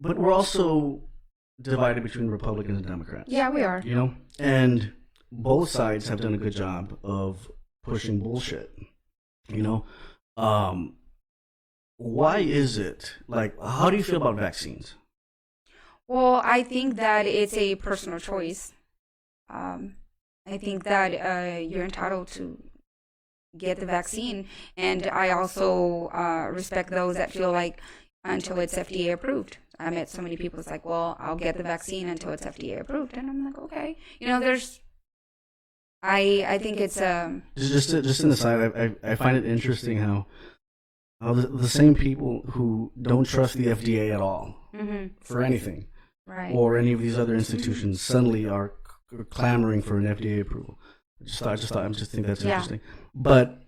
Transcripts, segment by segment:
but we're also divided between Republicans and Democrats. Yeah, we are. And both sides have done a good job of pushing bullshit. You know, why is it like? How do you feel about vaccines? Well, I think that it's a personal choice. I think that you're entitled to get the vaccine, and I also respect those that feel like until it's FDA approved. I met so many people. It's like, well, I'll get the vaccine until it's FDA approved, and I'm like, okay, I think it's just an aside. I find it interesting how the same people who don't trust the FDA at all for anything, right, or any of these other institutions suddenly are clamoring for an FDA approval. I just think that's interesting. But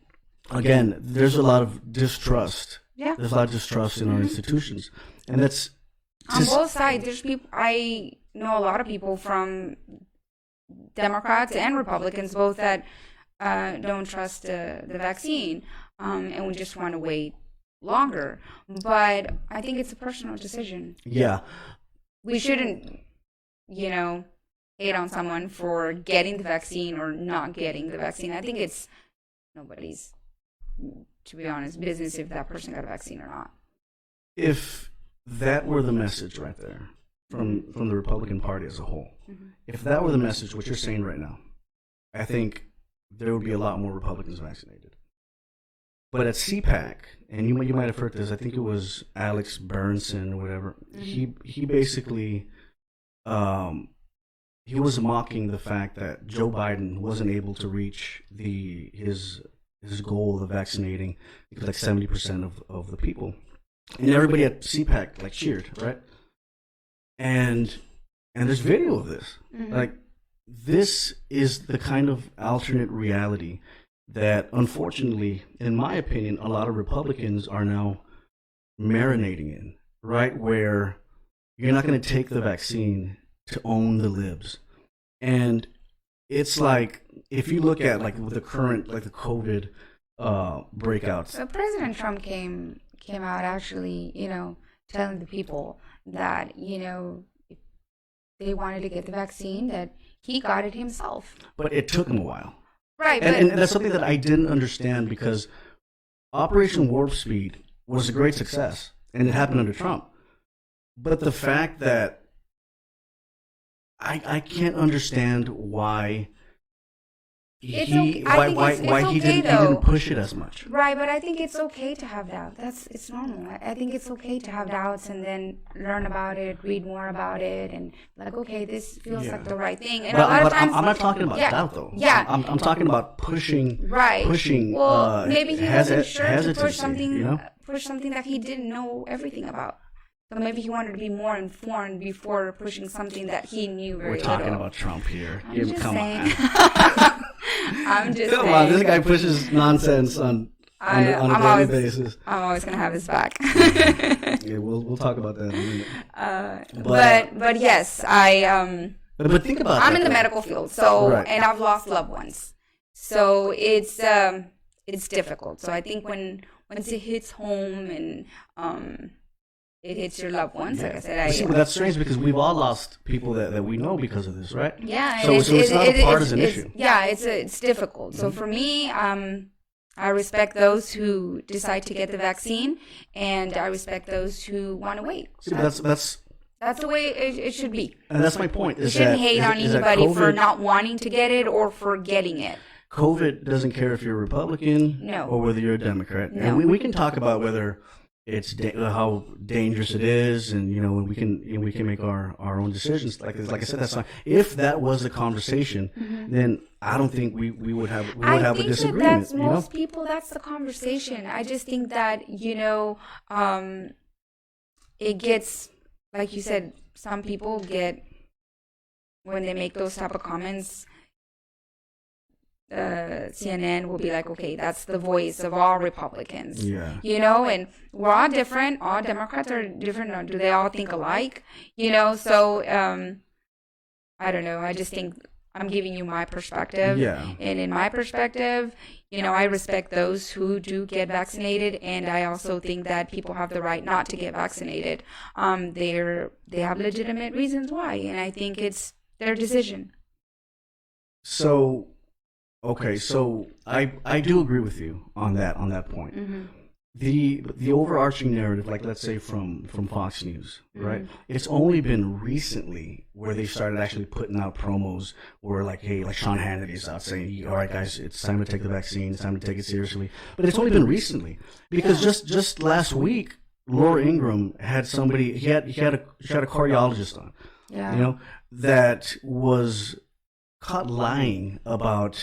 again, there's a lot of distrust. Yeah, there's a lot of distrust in our institutions, and that's on both sides. There's people. I know a lot of people from Democrats and Republicans both that don't trust the vaccine, and we just want to wait longer. But I think it's a personal decision. Yeah, we shouldn't, hate on someone for getting the vaccine or not getting the vaccine. I think it's nobody's, to be honest, business if that person got a vaccine or not. If that were the message right there from the Republican Party as a whole, if that were the message, what you're saying right now, I think there would be a lot more Republicans vaccinated. But at CPAC, and you might have heard this, I think it was Alex Berenson or whatever, he basically he was mocking the fact that Joe Biden wasn't able to reach his goal of vaccinating like 70% of the people, and everybody at CPAC like cheered, right? And there's video of this. Like, this is the kind of alternate reality that, unfortunately, in my opinion, a lot of Republicans are now marinating in, right? Where you're not going to take the vaccine to own the libs. And it's like, if you look at like the current, like the COVID breakouts. So President Trump came out actually, telling the people that, if they wanted to get the vaccine, that he got it himself. But it took him a while. Right. And that's something that I didn't understand, because Operation Warp Speed was a great success, and it happened under Trump. But the fact that I can't understand why he didn't push it as much. Right, but I think it's okay to have doubts. It's normal. I think it's okay to have doubts and then learn about it, read more about it, and like, okay, this feels like the right thing. And but, a lot of times, I'm not talking about doubt though. Yeah, I'm talking about pushing. Right. Pushing. Well, maybe he wasn't sure to push something. Push something that he didn't know everything about. So maybe he wanted to be more informed before pushing something that he knew very little. We're talking about Trump here. Come on. I'm just Come saying. on, this guy pushes nonsense on a daily basis. I'm always gonna have his back. Yeah, we'll talk about that in a minute. But yes, But think about I'm in the medical field, so right. And I've lost loved ones, so it's difficult. So I think once it hits home and it hits your loved ones. Like I said, but that's strange, because we've all lost people that we know because of this, right? Yeah. So it's not a partisan issue. Yeah, it's difficult. So for me, I respect those who decide to get the vaccine, and I respect those who want to wait. See, that's the way it should be. And that's my point. You shouldn't hate on anybody for not wanting to get it or for getting it. COVID doesn't care if you're a Republican or whether you're a Democrat. No. And we can talk about whether it's how dangerous it is, and we can make our own decisions. Like I said, that's fine. If that was the conversation, then I don't think we would have a disagreement. That's most people. That's the conversation. I just think that it gets, like you said, some people get, when they make those type of comments, CNN will be like, okay, that's the voice of all Republicans. Yeah. And we're all different. All Democrats are different. Do they all think alike? So I don't know. I just think I'm giving you my perspective. Yeah. And in my perspective, I respect those who do get vaccinated, and I also think that people have the right not to get vaccinated. They have legitimate reasons why, and I think it's their decision. So, okay, so I do agree with you on that point. Mm-hmm. The overarching narrative, like let's say from Fox News, right? It's only been recently where they started actually putting out promos where like, hey, like Sean Hannity's out saying, all right, guys, it's time to take the vaccine, it's time to take it seriously. But it's only been recently because just last week, Laura Ingraham had somebody. He had a cardiologist on, Yeah. that was caught lying about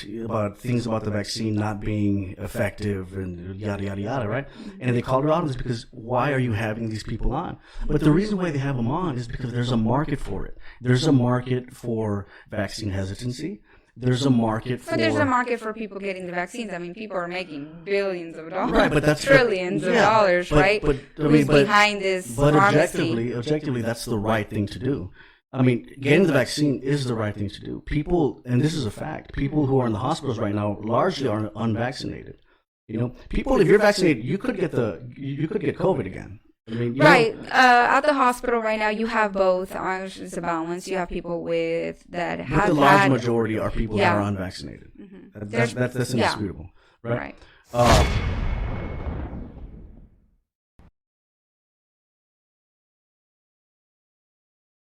things about the vaccine not being effective and yada yada yada, right? And they called her out on this because why are you having these people on? But the reason why they have them on is because there's a market for it. There's a market for vaccine hesitancy. There's a market for. But there's a market for people getting the vaccines. I mean, people are making billions of dollars, right? But that's trillions of dollars, right? But Who's behind this But pharmacy? objectively, that's the right thing to do. I mean, getting the vaccine is the right thing to do. People, and this is a fact, people who are in the hospitals right now largely are unvaccinated. People, if you're vaccinated, you could get COVID again. I mean, right. At the hospital right now, you have both. It's a balance. You have people that but have the large had. majority are people that are unvaccinated. That's indisputable, right?